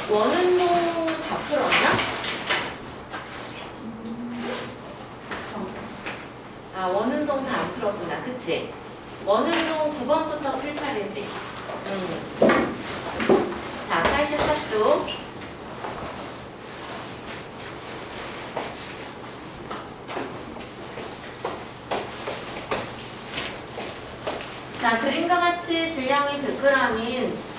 원운동 다 풀었나? 아, 원운동 다 안 풀었구나. 그치? 원운동 9번부터 풀 차례지. 자, 84쪽. 자, 그림과 같이 질량이 100g인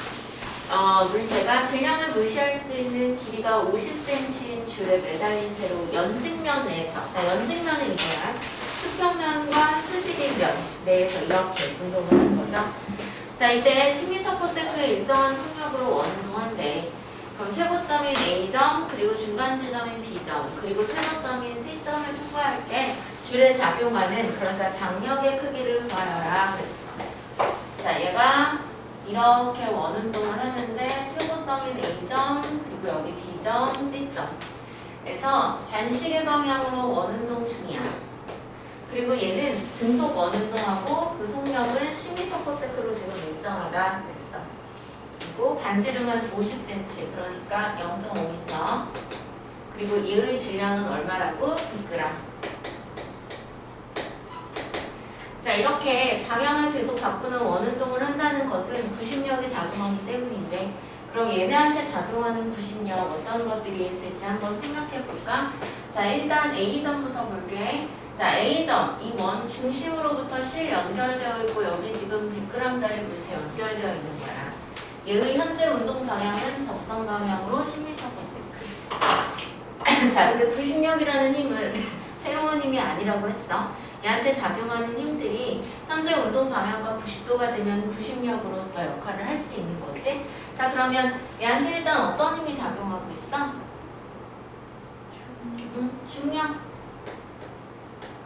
물체가 질량을 무시할 수 있는 길이가 50cm인 줄에 매달린 채로 연직면 내에서, 자, 연직면은 이거야. 수평면과 수직의 면 내에서 이렇게 운동을 하는 거죠. 자, 이때 10m/s의 일정한 속력으로 원운동한대. 그럼 최고점인 A점, 그리고 중간 지점인 B점, 그리고 최저점인 C점을 통과할 때 줄에 작용하는, 그러니까 장력의 크기를 구하여라 그랬어. 자, 얘가 이렇게 원운동을 하는데 최고점인 A점, 그리고 여기 B점, C점 에서 반시계 방향으로 원운동 중이야. 그리고 얘는 등속 원운동하고 그 속력은 10m/s로 지금 일정하다 그랬어. 그리고 반지름은 50cm, 그러니까 0.5m. 그리고 얘의 질량은 얼마라고? 100g. 자, 이렇게 방향을 계속 바꾸는 원운동을 한다는 것은 구심력이 작용하기 때문인데, 그럼 얘네한테 작용하는 구심력 어떤 것들이 있을지 한번 생각해 볼까? 자, 일단 A점부터 볼게. 자, A점, 이 원 중심으로부터 실 연결되어 있고 여기 지금 100g짜리 물체 연결되어 있는 거야. 얘의 현재 운동 방향은 접선 방향으로 10m/s. 자, 근데 구심력이라는 힘은 새로운 힘이 아니라고 했어. 얘한테 작용하는 힘들이 현재 운동 방향과 90도가 되면 구심력으로서 역할을 할 수 있는 거지. 자, 그러면 얘한테 일단 어떤 힘이 작용하고 있어? 중력.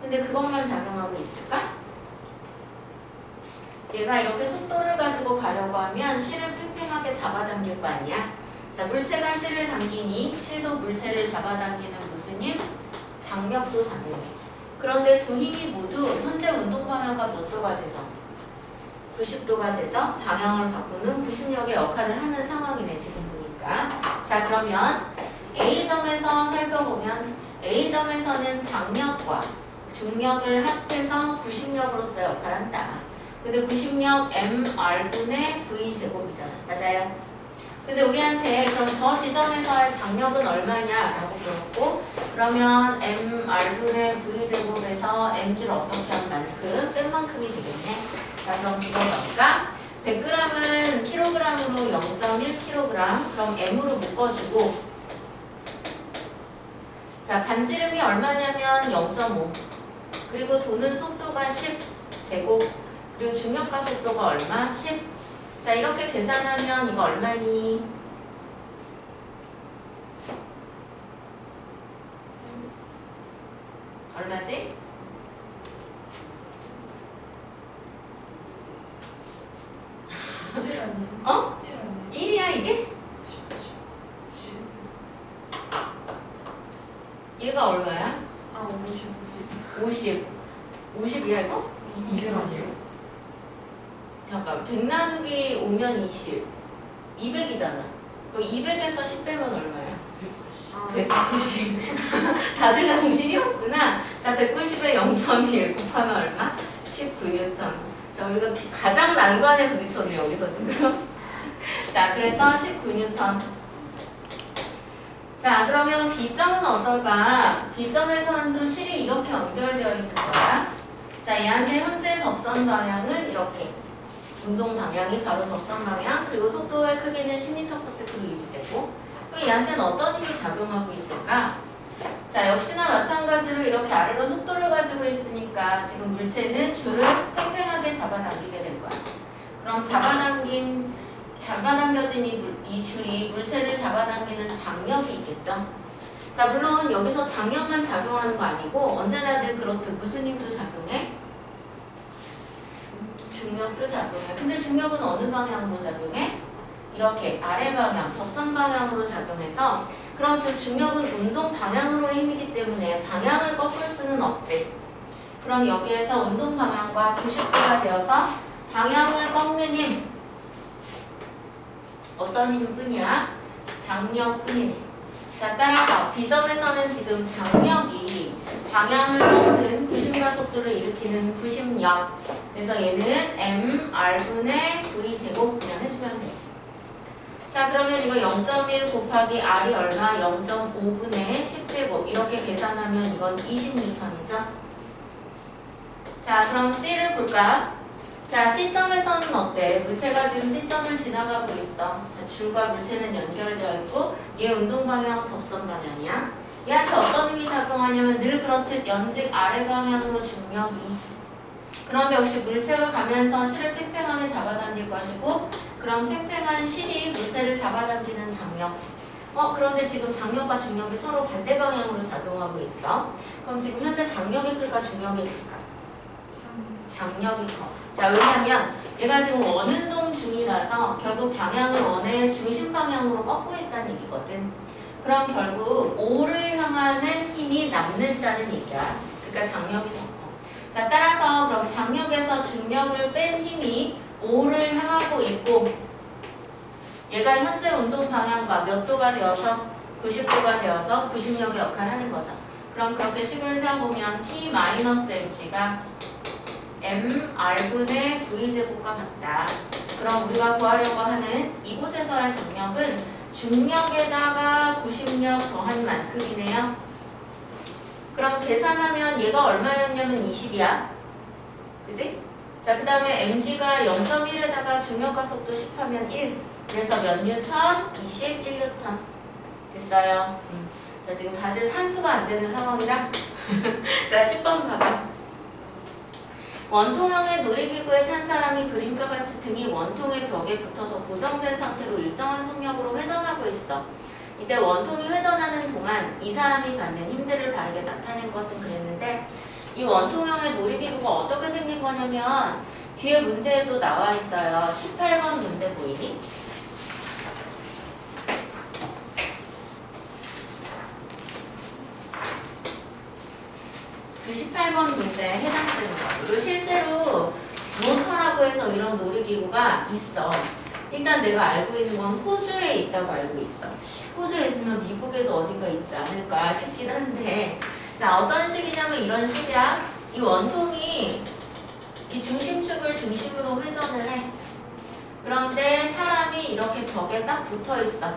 근데 그것만 작용하고 있을까? 얘가 이렇게 속도를 가지고 가려고 하면 실을 팽팽하게 잡아당길 거 아니야? 자, 물체가 실을 당기니 실도 물체를 잡아당기는 무슨 힘? 장력도 작용해. 그런데 두 힘이 모두 현재 운동 방향과 몇 도가 돼서? 90도가 돼서 방향을 바꾸는 구심력의 역할을 하는 상황이네, 지금 보니까. 자, 그러면 A점에서 살펴보면 A점에서는 장력과 중력을 합해서 구심력으로서 역할한다. 근데 구심력 mR분의 V제곱이잖아. 맞아요? 근데 우리한테 그럼 저 지점에서 할 장력은 얼마냐라고 물었고, 그러면 mR분의 V제곱에서 m줄 어떻게 한 만큼 뺀 만큼이 되겠네. 자, 그럼 이거 뭘까? 100g은 kg으로 0.1kg, 그럼 m으로 묶어주고, 자, 반지름이 얼마냐면 0.5, 그리고 도는 속도가 10제곱, 그리고 중력과 속도가 얼마? 10. 자, 이렇게 계산하면 이거 얼마니? 얼마지? 어? 1이야 이게? 얘가 얼마야? 아, 50. 50이야 이거? 200 아니에요? 잠깐, 100 나누기 5면 20. 200이잖아. 그럼 200에서 10 빼면 얼마야? 190. 다들 정신이 없구나. 자, 190에 0.1 곱하면 얼마? 19N. 자, 우리가 가장 난관에 부딪혔네, 여기서 지금. 자, 그래서 19N. 자, 그러면 B점은 어떨까? B점에서는 또 실이 이렇게 연결되어 있을 거야. 자, 얘한테 현재 접선 방향은 이렇게. 운동 방향이 바로 접선 방향, 그리고 속도의 크기는 10m/s로 유지되고, 또 얘한테는 어떤 힘이 작용하고 있을까? 자, 역시나 마찬가지로 이렇게 아래로 속도를 가지고 있으니까 지금 물체는 줄을 팽팽하게 잡아당기게 될 거야. 그럼 잡아당겨진 이 줄이 물체를 잡아당기는 장력이 있겠죠? 자, 물론 여기서 장력만 작용하는 거 아니고 언제나 늘 그렇듯 무슨 힘도 작용해? 중력도 작용해. 근데 중력은 어느 방향으로 작용해? 이렇게 아래 방향, 접선 방향으로 작용해서, 그럼 즉 중력은 운동 방향으로의 힘이기 때문에 방향을 꺾을 수는 없지. 그럼 여기에서 운동 방향과 90도가 되어서 방향을 꺾는 힘, 어떤 힘뿐이야? 장력뿐이네. 자, 따라서 B점에서는 지금 장력이 방향을 먹는 구심과 속도를 일으키는 구심력. 그래서 얘는 mR분의 V제곱 그냥 해주면 돼. 자, 그러면 이거 0.1 곱하기 R이 얼마? 0.5분의 10제곱. 이렇게 계산하면 이건 20N이죠. 자, 그럼 C를 볼까? 자, C점에서는 어때? 물체가 지금 C점을 지나가고 있어. 자, 줄과 물체는 연결되어 있고 얘 운동 방향 접선 방향이야. 얘한테 어떤 힘이 작용하냐면 늘 그렇듯 연직 아래 방향으로 중력이. 그런데 역시 물체가 가면서 실을 팽팽하게 잡아당길 것이고 그런 팽팽한 실이 물체를 잡아당기는 장력. 그런데 지금 장력과 중력이 서로 반대 방향으로 작용하고 있어. 그럼 지금 현재 장력이 클까 중력이 클까? 장력이 커. 자, 왜냐면 얘가 지금 원운동 중이라서 결국 방향을 원의 중심 방향으로 꺾고 있다는 얘기거든. 그럼 결국 O를 향하는 힘이 남는다는 얘기야. 그러니까 장력이 더 커. 자, 따라서 그럼 장력에서 중력을 뺀 힘이 O를 향하고 있고 얘가 현재 운동 방향과 몇 도가 되어서 90도가 되어서 구심력의 역할을 하는 거죠. 그럼 그렇게 식을 세워보면 T-mg가 mR분의 V제곱과 같다. 그럼 우리가 구하려고 하는 이곳에서의 장력은 중력에다가 구심력 더한 만큼이네요. 그럼 계산하면 얘가 얼마였냐면 20이야. 그지? 자, 그 다음에 mg가 0.1에다가 중력과 속도 10하면 1. 그래서 몇 뉴턴? 21뉴턴. 됐어요. 자, 지금 다들 산수가 안 되는 상황이라. 자, 10번 봐봐. 원통형의 놀이기구에 탄 사람이 그림과 같이 등이 원통의 벽에 붙어서 고정된 상태로 일정한 속력으로 회전하고 있어. 이때 원통이 회전하는 동안 이 사람이 받는 힘들을 바르게 나타낸 것은 그랬는데 이 원통형의 놀이기구가 어떻게 생긴 거냐면 뒤에 문제에도 나와 있어요. 18번 문제 보이니? 그 18번 문제에 해당되는 거. 그리고 실제로 모터라고 해서 이런 놀이기구가 있어. 일단 내가 알고 있는 건 호주에 있다고 알고 있어. 호주에 있으면 미국에도 어딘가 있지 않을까 싶긴 한데 자, 어떤 식이냐면 이런 식이야. 이 원통이 이 중심축을 중심으로 회전을 해. 그런데 사람이 이렇게 벽에 딱 붙어 있어.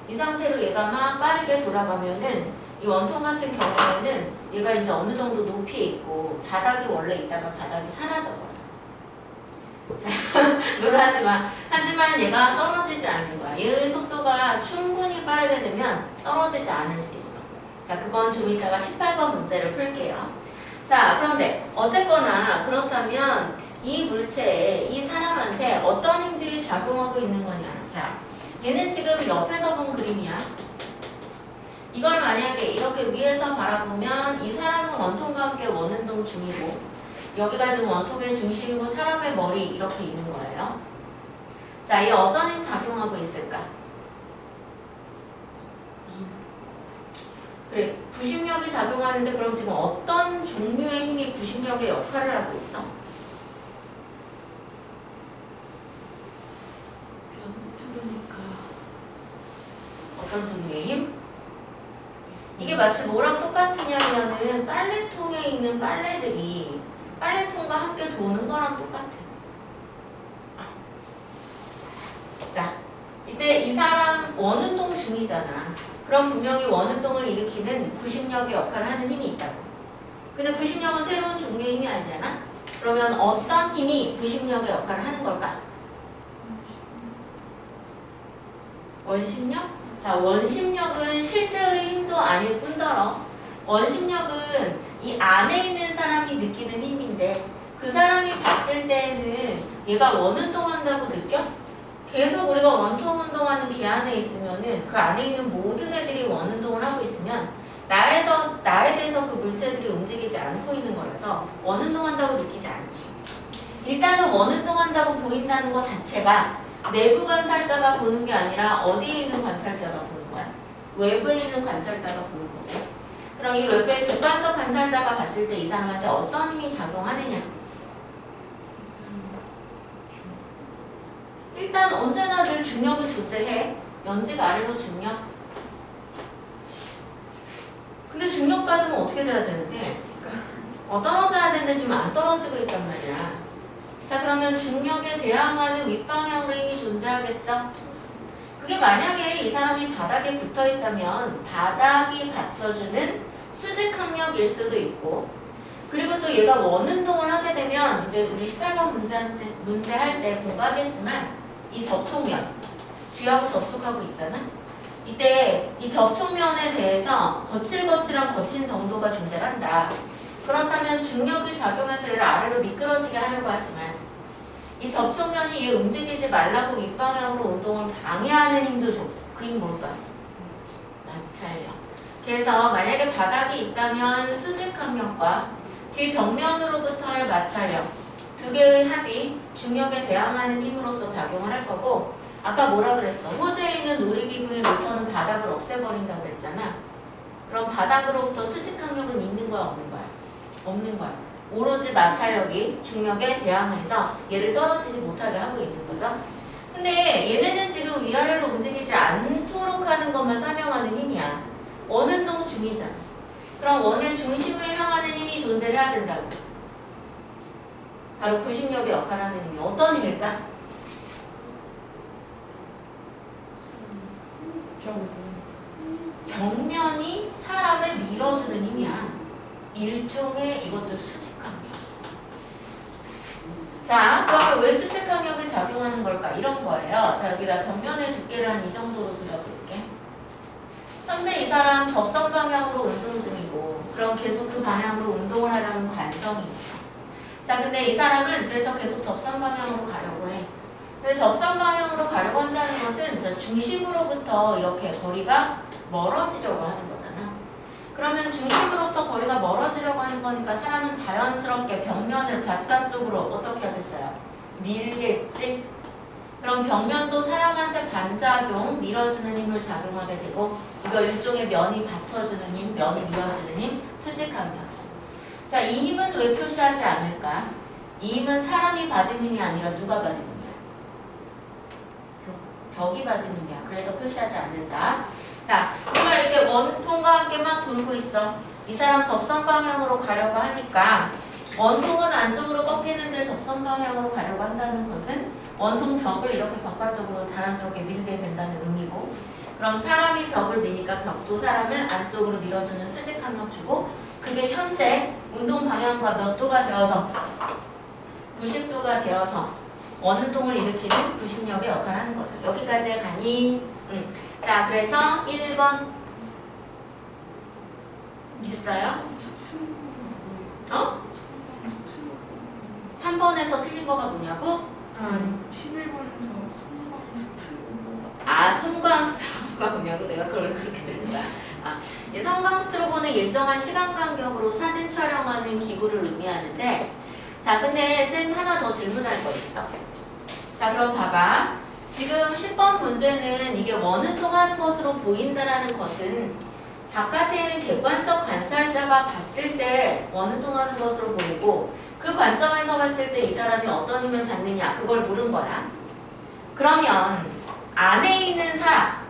이 상태로 얘가 막 빠르게 돌아가면은 이 원통 같은 경우에는 얘가 이제 어느 정도 높이에 있고 바닥이 원래 있다가 바닥이 사라져버려. 자, 놀라지 마. 하지만 얘가 떨어지지 않는 거야. 얘의 속도가 충분히 빠르게 되면 떨어지지 않을 수 있어. 자, 그건 좀 이따가 18번 문제를 풀게요. 자, 그런데 어쨌거나 그렇다면 이 물체에 이 사람한테 어떤 힘들이 작용하고 있는 거냐. 자, 얘는 지금 옆에서 본 그림이야. 이걸 만약에 이렇게 위에서 바라보면 이 사람은 원통과 함께 원운동 중이고 여기가 지금 원통의 중심이고 사람의 머리 이렇게 있는 거예요. 자, 이 어떤 힘 작용하고 있을까? 그래, 구심력이 작용하는데 그럼 지금 어떤 종류의 힘이 구심력의 역할을 하고 있어? 어떤 종류의 힘? 이게 마치 뭐랑 똑같으냐면은 빨래통에 있는 빨래들이 빨래통과 함께 도는 거랑 똑같아. 자, 이때 이 사람 원운동 중이잖아. 그럼 분명히 원운동을 일으키는 구심력의 역할을 하는 힘이 있다고. 근데 구심력은 새로운 종류의 힘이 아니잖아. 그러면 어떤 힘이 구심력의 역할을 하는 걸까? 원심력? 자, 원심력은 실제의 힘도 아닐 뿐더러 원심력은 이 안에 있는 사람이 느끼는 힘인데 그 사람이 봤을 때는 얘가 원운동한다고 느껴? 계속 우리가 원통 운동하는 걔 안에 있으면은 그 안에 있는 모든 애들이 원운동을 하고 있으면 나에 대해서 그 물체들이 움직이지 않고 있는 거라서 원운동한다고 느끼지 않지. 일단은 원운동한다고 보인다는 것 자체가 내부 관찰자가 보는 게 아니라 어디에 있는 관찰자가 보는 거야? 외부에 있는 관찰자가 보는 거고. 그럼 이 외부의 객관적 관찰자가 봤을 때 이 사람한테 어떤 힘이 작용하느냐? 일단 언제나 늘 중력은 존재해. 연직 아래로 중력. 근데 중력 받으면 어떻게 돼야 되는데? 떨어져야 되는데 지금 안 떨어지고 있단 말이야. 자, 그러면 중력에 대항하는 윗방향으로 힘이 존재하겠죠? 그게 만약에 이 사람이 바닥에 붙어 있다면 바닥이 받쳐주는 수직 항력일 수도 있고, 그리고 또 얘가 원운동을 하게 되면 이제 우리 18번 문제 할 때 공부하겠지만 이 접촉면, 뒤하고 접촉하고 있잖아? 이때 이 접촉면에 대해서 거칠거칠한 거친 정도가 존재한다. 그렇다면 중력이 작용해서 얘를 아래로 미끄러지게 하려고 하지만 이 접촉면이 얘 움직이지 말라고 윗방향으로 운동을 방해하는 힘도 줘. 그 힘 뭘까? 마찰력. 그래서 만약에 바닥이 있다면 수직항력과 뒤 벽면으로부터의 마찰력 두 개의 합이 중력에 대항하는 힘으로써 작용을 할 거고, 아까 뭐라 그랬어? 호주에 있는 놀이기구의 모터는 바닥을 없애버린다고 그랬잖아. 그럼 바닥으로부터 수직항력은 있는 거야, 없는 거야? 없는 거야. 오로지 마찰력이 중력에 대항해서 얘를 떨어지지 못하게 하고 있는 거죠. 근데 얘네는 지금 위아래로 움직이지 않도록 하는 것만 설명하는 힘이야. 원운동 중이잖아. 그럼 원의 중심을 향하는 힘이 존재해야 된다고. 바로 구심력의 역할을 하는 힘이 어떤 힘일까? 벽면이 사람을 밀어주는 힘이야. 일종의 이것도 수직항력. 자, 그러면 왜 수직항력이 작용하는 걸까? 이런 거예요. 자, 여기다 벽면의 두께를 한 이 정도로 그려볼게. 현재 이 사람 접선 방향으로 운동 중이고, 그럼 계속 그 방향으로 운동을 하려는 관성이 있어. 자, 근데 이 사람은 그래서 계속 접선 방향으로 가려고 해. 근데 접선 방향으로 가려고 한다는 것은 중심으로부터 이렇게 거리가 멀어지려고 하는 거잖아. 그러면 중심으로부터 거리가 멀어지려고 하는 거니까 사람은 자연스럽게 벽면을 바깥쪽으로 어떻게 하겠어요? 밀겠지? 그럼 벽면도 사람한테 반작용, 밀어주는 힘을 작용하게 되고, 이거 일종의 면이 받쳐주는 힘, 면이 밀어주는 힘, 수직항력. 자, 이 힘은 왜 표시하지 않을까? 이 힘은 사람이 받은 힘이 아니라 누가 받은 힘이야? 벽이 받은 힘이야. 그래서 표시하지 않는다. 자, 우리가 이렇게 원통과 함께 막 돌고 있어. 이 사람 접선 방향으로 가려고 하니까 원통은 안쪽으로 꺾이는데 접선 방향으로 가려고 한다는 것은 원통 벽을 이렇게 바깥쪽으로 자연스럽게 밀게 된다는 의미고, 그럼 사람이 벽을 미니까 벽도 사람을 안쪽으로 밀어주는 수직항력 주고, 그게 현재 운동 방향과 몇 도가 되어서 90도가 되어서 원운동을 일으키는 구심력의 역할을 하는 거죠. 여기까지 가니? 자, 그래서 1번 됐어요? 어? 3번에서 틀린 거가 뭐냐고? 11번에서 성광스트로보. 성광스트로보가 뭐냐고? 내가 그걸 그렇게 들은 거야. 이 성광스트로보는 일정한 시간 간격으로 사진 촬영하는 기구를 의미하는데, 자, 근데 쌤 하나 더 질문할 거 있어. 자, 그럼 봐봐. 지금 10번 문제는 이게 원운동하는 것으로 보인다라는 것은 바깥에 있는 객관적 관찰자가 봤을 때 원운동하는 것으로 보이고, 그 관점에서 봤을 때 이 사람이 어떤 힘을 받느냐, 그걸 물은 거야. 그러면 안에 있는 사람,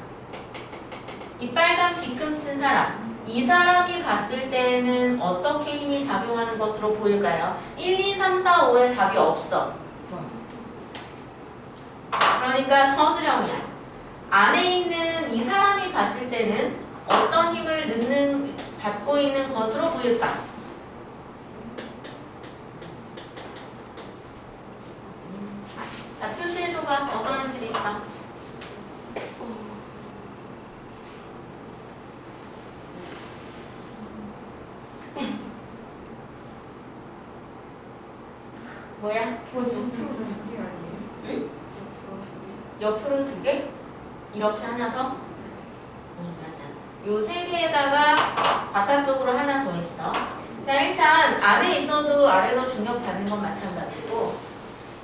이 빨간 빗금친 사람, 이 사람이 봤을 때는 어떻게 힘이 작용하는 것으로 보일까요? 1, 2, 3, 4, 5에 답이 없어. 그러니까 서술형이야. 안에 있는 이 사람이 봤을 때는 어떤 힘을 받고 있는 것으로 보일까? 자, 표시해줘봐. 어떤 힘들이 있어? 뭐야? 옆으로 두개 아니에요? 응? 옆으로 두 개? 옆으로 2개? 이렇게 하나 더? 맞아. 요 3개에다가 바깥쪽으로 하나 더 있어. 자, 일단 안에 있어도 아래로 중력 받는 건 마찬가지고,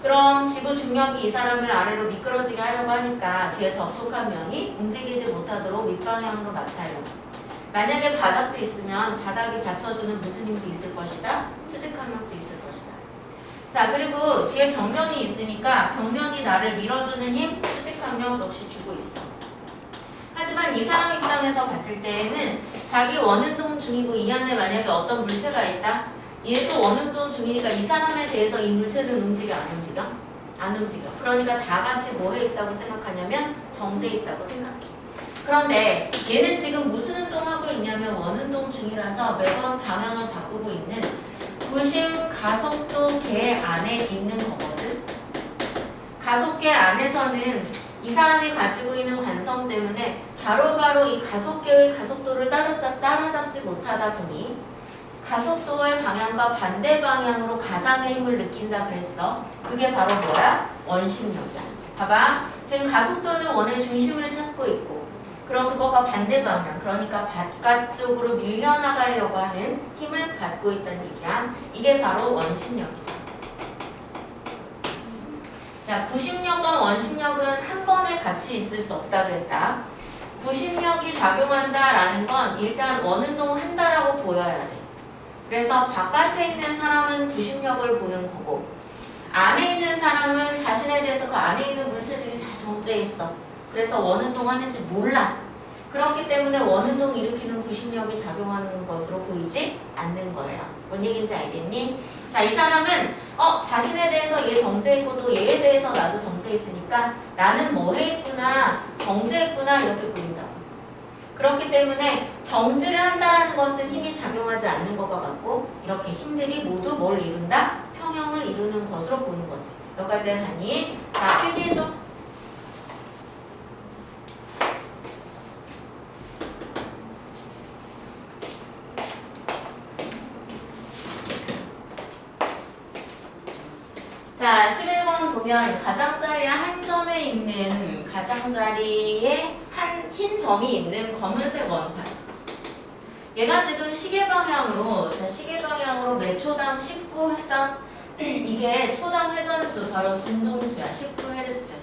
그럼 지구 중력이 이 사람을 아래로 미끄러지게 하려고 하니까 뒤에 접촉한 면이 움직이지 못하도록 윗방향으로 마찰력. 만약에 바닥도 있으면 바닥이 받쳐주는 무슨 힘도 있을 것이다? 수직항력도 있을 것이다. 자, 그리고 뒤에 벽면이 있으니까 벽면이 나를 밀어주는 힘, 수직항력 역시 주고 있어. 하지만 이 사람 입장에서 봤을 때에는 자기 원운동 중이고 이 안에 만약에 어떤 물체가 있다. 얘도 원운동 중이니까 이 사람에 대해서 이 물체는 움직여 안 움직여? 안 움직여. 그러니까 다 같이 뭐해 있다고 생각하냐면 정제해 있다고 생각해. 그런데 얘는 지금 무슨 운동하고 있냐면 원운동 중이라서 매번 방향을 바꾸고 있는 구심 가속도 계 안에 있는 거거든. 가속계 안에서는 이 사람이 가지고 있는 관성 때문에 바로바로 이 가속계의 가속도를 따라잡지 못하다 보니 가속도의 방향과 반대 방향으로 가상의 힘을 느낀다 그랬어. 그게 바로 뭐야? 원심력이야. 봐봐. 지금 가속도는 원의 중심을 찾고 있고 그럼 그것과 반대 방향, 그러니까 바깥쪽으로 밀려나가려고 하는 힘을 받고 있다는 얘기야. 이게 바로 원심력이지. 자, 구심력과 원심력은 한 번에 같이 있을 수 없다 그랬다. 구심력이 작용한다라는 건 일단 원운동 한다라고 보여야 돼. 그래서 바깥에 있는 사람은 구심력을 보는 거고 안에 있는 사람은 자신에 대해서 그 안에 있는 물체들이 다 정제해 있어. 그래서 원운동 하는지 몰라. 그렇기 때문에 원운동 일으키는 구심력이 작용하는 것으로 보이지 않는 거예요. 뭔 얘기인지 알겠니? 자, 이 사람은 자신에 대해서 얘 정제했고 또 얘에 대해서 나도 정제했으니까 나는 뭐 해있구나, 정제했구나 이렇게 보인다고. 그렇기 때문에 정지를 한다라는 것은 힘이 작용하지 않는 것과 같고 이렇게 힘들이 모두 뭘 이룬다? 평형을 이루는 것으로 보는 거지. 여기까지 하니 자, 필기해줘. 자, 11번 보면 가장자리의 한 점에 있는 가장자리에 한 흰 점이 있는 검은색 원판. 얘가 지금 시계 방향으로 매 초당 19회전 이게 초당 회전수 바로 진동수야. 19Hz.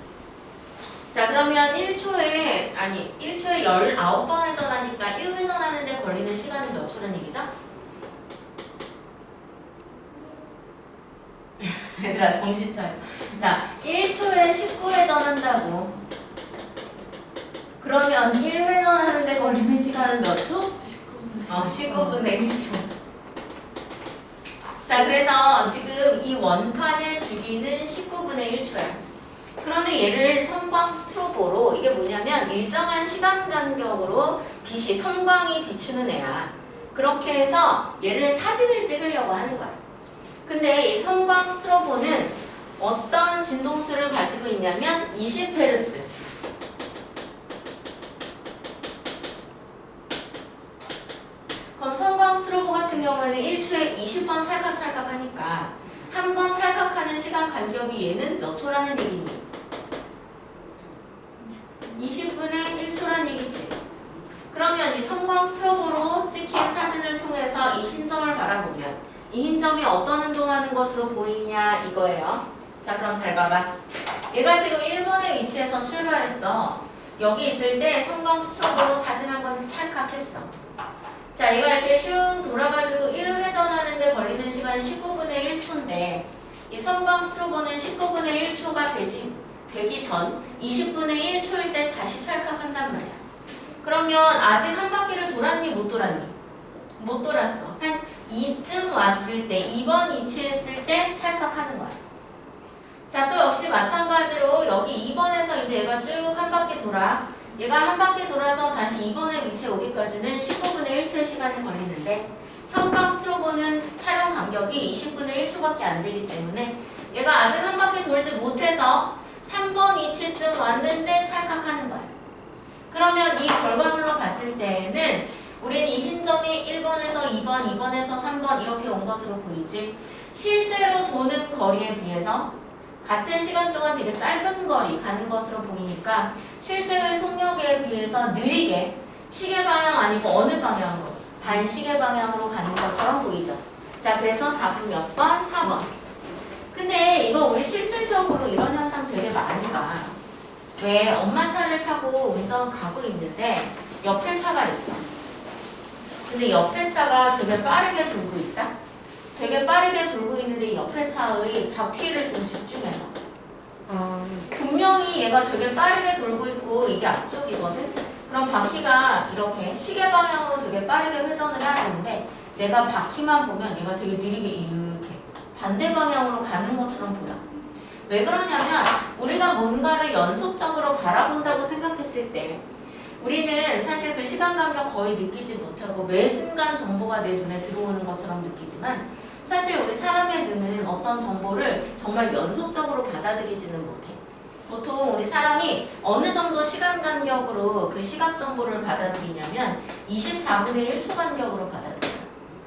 자, 그러면 1초에 19번 회전하니까 1회전하는데 걸리는 시간이 몇 초란 얘기죠? 얘들아 정신 차려. 자, 1초에 19회전 한다고. 그러면 1회전 하는데 걸리는 시간은 몇 초? 19분의 1초. 자, 그래서 지금 이 원판의 주기는 19분의 1초야. 그런데 얘를 섬광 스트로보로 이게 뭐냐면 일정한 시간 간격으로 섬광이 비추는 애야. 그렇게 해서 얘를 사진을 찍으려고 하는 거야. 근데 이 섬광 스트로보는 어떤 진동수를 가지고 있냐면 20Hz. 그럼 섬광 스트로보 같은 경우에는 1초에 20번 찰칵찰칵 하니까 한 번 찰칵하는 시간 간격이 얘는 몇 초라는 얘기니? 20분의 1초란 얘기지. 그러면 이 섬광 스트로보로 찍힌 사진을 통해서 이 흰 점을 바라보면 이 흰 점이 어떤 운동하는 것으로 보이냐 이거예요. 자, 그럼 잘 봐봐. 얘가 지금 1번의 위치에서 출발했어. 여기 있을 때 섬광 스트로보로 사진 한번 찰칵했어. 자, 얘가 이렇게 슝 돌아가지고 1회전 하는데 걸리는 시간 19분의 1초인데 이 섬광 스트로보는 19분의 1초가 되기 전 20분의 1초일 때 다시 찰칵한단 말이야. 그러면 아직 한 바퀴를 돌았니 못 돌았니? 못 돌았어. 한 2쯤 왔을 때 2번 위치했을 때 찰칵하는 거야. 자, 또 역시 마찬가지로 여기 2번에서 이제 얘가 쭉 한 바퀴 돌아. 얘가 한 바퀴 돌아서 다시 2번의 위치에 오기까지는 19분의 1초의 시간이 걸리는데 섬광 스트로보는 촬영 간격이 20분의 1초밖에 안 되기 때문에 얘가 아직 한 바퀴 돌지 못해서 3번 위치쯤 왔는데 찰칵하는 거야. 그러면 이 결과물로 봤을 때에는 우리는 이 흰 점이 1번에서 2번, 2번에서 3번 이렇게 온 것으로 보이지 실제로 도는 거리에 비해서 같은 시간 동안 되게 짧은 거리 가는 것으로 보이니까 실제의 속력에 비해서 느리게 시계 방향 아니고 어느 방향으로? 반시계 방향으로 가는 것처럼 보이죠. 자, 그래서 답은 몇 번? 4번. 근데 이거 우리 실질적으로 이런 현상 되게 많이 봐. 왜 엄마 차를 타고 운전 가고 있는데 옆에 차가 있어. 근데 옆에 차가 되게 빠르게 돌고 있다? 되게 빠르게 돌고 있는데 옆에 차의 바퀴를 좀 집중해서 분명히 얘가 되게 빠르게 돌고 있고 이게 앞쪽이거든? 그럼 바퀴가 이렇게 시계 방향으로 되게 빠르게 회전을 해야 되는데 내가 바퀴만 보면 얘가 되게 느리게 이렇게 반대 방향으로 가는 것처럼 보여. 왜 그러냐면 우리가 뭔가를 연속적으로 바라본다고 생각했을 때 우리는 사실 그 시간 간격 거의 느끼지 못하고 매 순간 정보가 내 눈에 들어오는 것처럼 느끼지만 사실 우리 사람의 눈은 어떤 정보를 정말 연속적으로 받아들이지는 못해. 보통 우리 사람이 어느 정도 시간 간격으로 그 시각 정보를 받아들이냐면 24분의 1초 간격으로 받아들여요.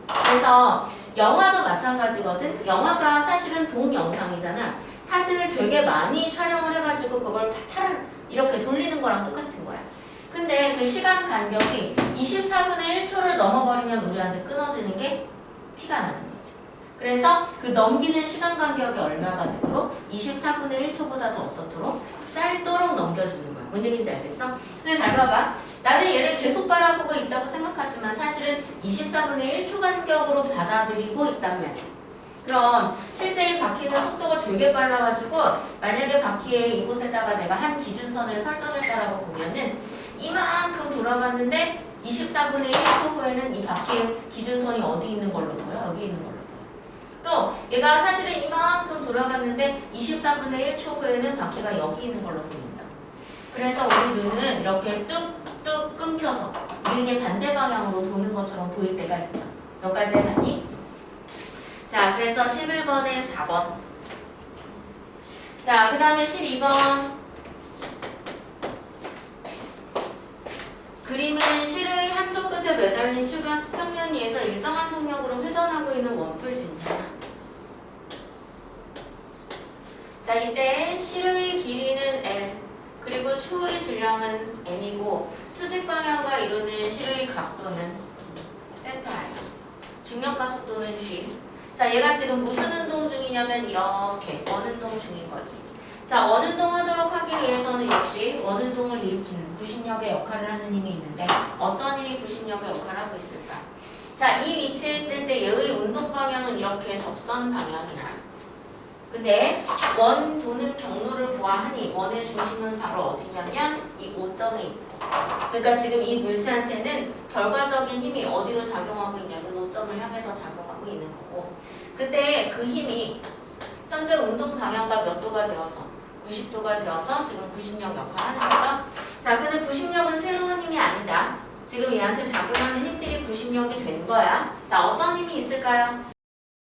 그래서 영화도 마찬가지거든. 영화가 사실은 동영상이잖아. 사진을 되게 많이 촬영을 해가지고 그걸 타타를 이렇게 돌리는 거랑 똑같은 거야. 근데 그 시간 간격이 24분의 1초를 넘어버리면 우리한테 끊어지는 게 티가 나는 거지. 그래서 그 넘기는 시간 간격이 얼마가 되도록 24분의 1초보다 더 어떻도록 짧도록 넘겨주는 거야. 뭔 얘기인지 알겠어? 근데 잘 봐봐. 나는 얘를 계속 바라보고 있다고 생각하지만 사실은 24분의 1초 간격으로 받아들이고 있단 말이야. 그럼 실제 이 바퀴는 속도가 되게 빨라가지고 만약에 바퀴에 이곳에다가 내가 한 기준선을 설정했다라고 보면은 이만큼 돌아갔는데 24분의 1초 후에는 이 바퀴의 기준선이 어디 있는 걸로 보여? 여기 있는 걸로 보여. 또 얘가 사실은 이만큼 돌아갔는데 24분의 1초 후에는 바퀴가 여기 있는 걸로 보인다. 그래서 우리 눈은 이렇게 뚝뚝 끊겨서 이게 반대 방향으로 도는 것처럼 보일 때가 있죠. 여기까지 해봤니? 자, 그래서 11번에 4번. 자, 그 다음에 12번. 그림은 실의 한쪽 끝에 매달린 슈가 수평면 위에서 일정한 속력으로 회전하고 있는 원뿔 진다. 자, 이때 실의 길이는 L, 그리고 추의 질량은 N이고 수직 방향과 이루는 실의 각도는 세타예요. 중력과 속도는 G. 자, 얘가 지금 무슨 운동 중이냐면 이렇게 원운동 중인 거지. 자, 원운동 하도록 하기 위해서는 역시 원운동을 일으키는 구심력의 역할을 하는 힘이 있는데 어떤 힘이 구심력의 역할을 하고 있을까? 자, 이 위치에 있을 때 얘의 운동 방향은 이렇게 접선 방향이야. 근데 원 도는 경로를 보아하니 원의 중심은 바로 어디냐면 이 O점에 있고, 그러니까 지금 이 물체한테는 결과적인 힘이 어디로 작용하고 있냐면 O점을 향해서 작용하고 있는 거고, 그때 그 힘이 현재 운동 방향과 몇 도가 되어서 90도가 되어서 지금 구심력 역할을 하는 거죠. 자, 근데 구심력은 새로운 힘이 아니다. 지금 얘한테 작용하는 힘들이 구심력이 된 거야. 자, 어떤 힘이 있을까요?